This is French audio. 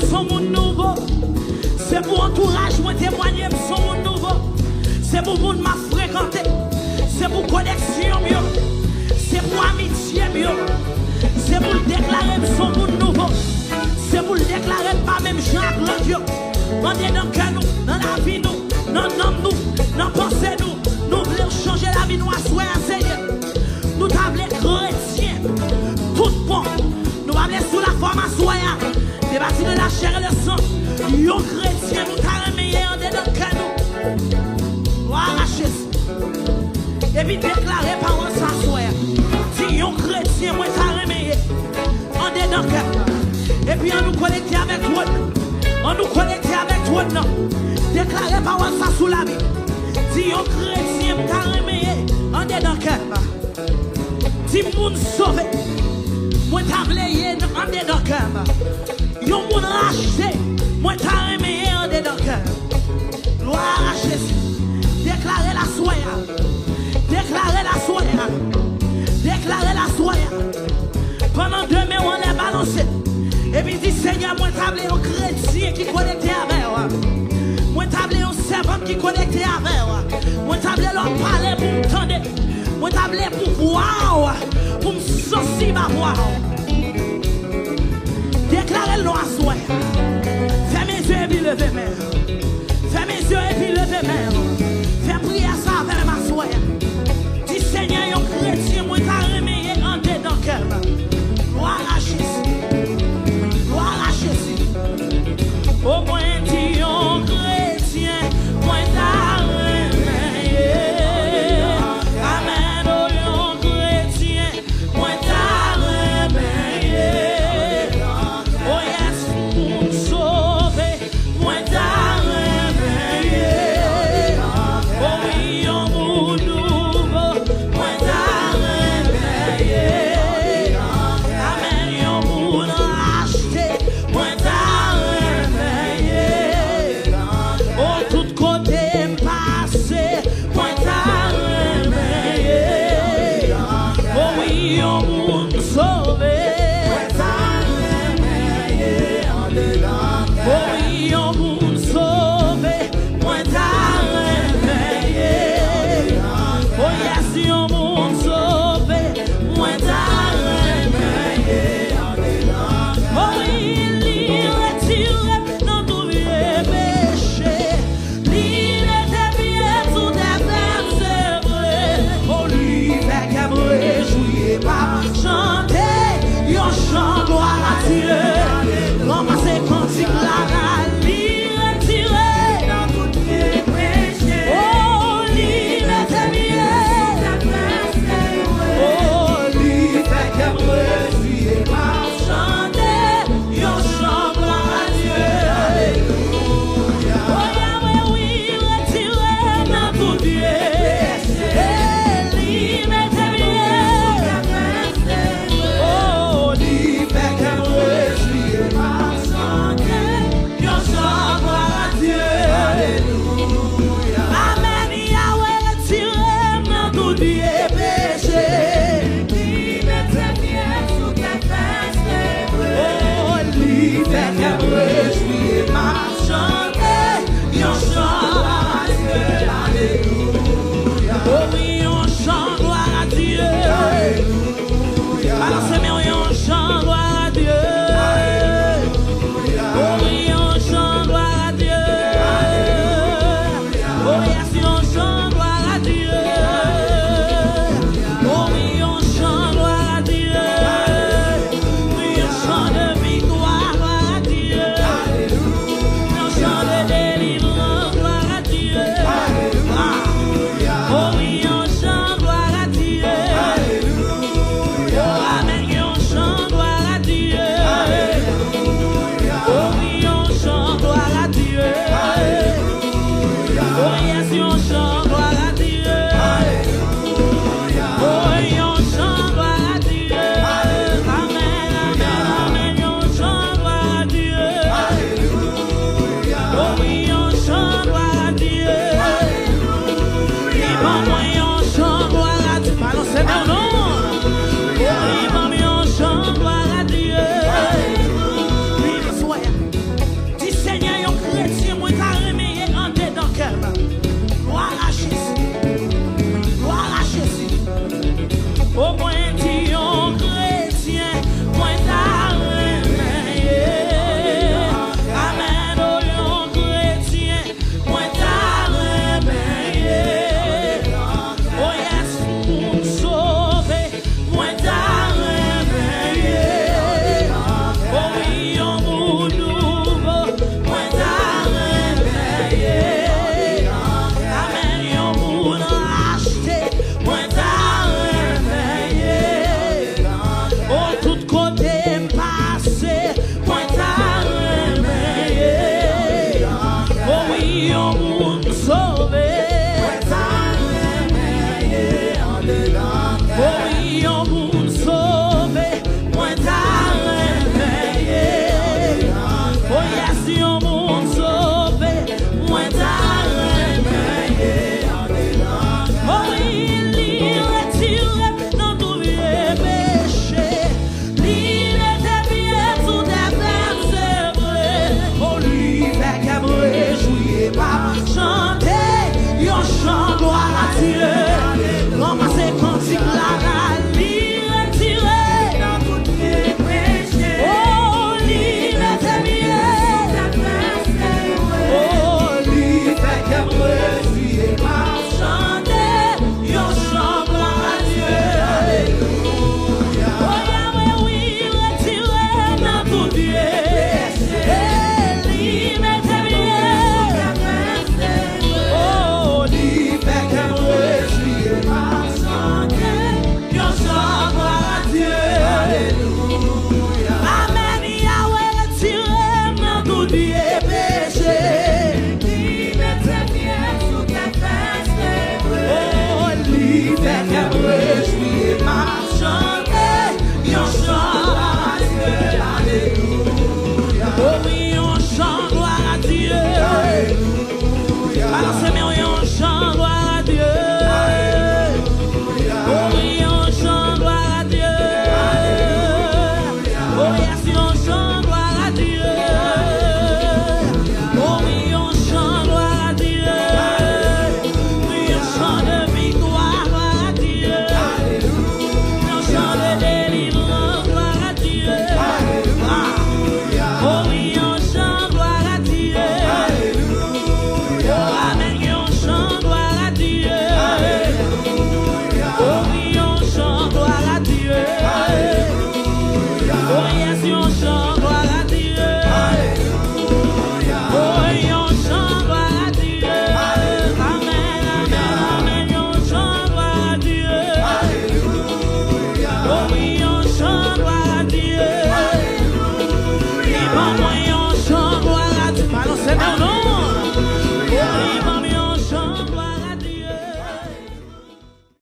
son monde nouveau. C'est pour entourage, moi témoigner, son monde nouveau. C'est pour monde m'a fréquenté. C'est pour connexion mieux. C'est pour amitié mieux. C'est pour le déclarer son monde nouveau. C'est pour le déclarer pas même Jacques Dieu. On est dans le cœur nous, dans la vie nous, dans l'homme nous, dans la pensée nous. Nous voulons changer la vie nous à soi, Seigneur. Nous t'appelons chrétiens. Tout bon. Nous allons sous la forme à soi. Débattu de la chair et le sang. Yon chrétien nous t'a remis en dedans le cœur nous. Nous arracher. Et puis déclarer par un s'asseoir. Si yon chrétien moi t'a remis en dedans le cœur. Et puis on nous connecter avec toi. On nous connecter avec toi. Déclarer par un s'asseoir sous la vie. Si yon chrétien t'a remis en dedans le cœur. Si moun sauvé. Moi t'as blayé en dedans le cœur. Yon moun racheté. Moi t'as remis en dedans le cœur. Gloire à Jésus. Déclarer la soya. Déclarer la soya. Déclarer la soya. Pendant 2 mois on est balancé. Et puis dit Seigneur, moi t'ablé un chrétien qui connecté avec moi. Moi t'ablé un servant qui connecté avec moi. Moi t'ablé leur parler pour me tendre. Moi t'ablé pour voir. Pour me sortir ma voix. Déclarez-le à soi. Fais mes yeux et puis levez mes mains. Fais mes yeux et puis levez mes mains. Fais prier ça avec ma soie. Dis Seigneur, yon chrétien, moi t'as remis en dedans le cœur. Gloire à Jésus. Gloire à Jésus. Au moins dis yon chrétien, moi t'as remis. Amen, oh yon chrétien, moi t'as remis. Oh yes, pour me sauver, moi t'as So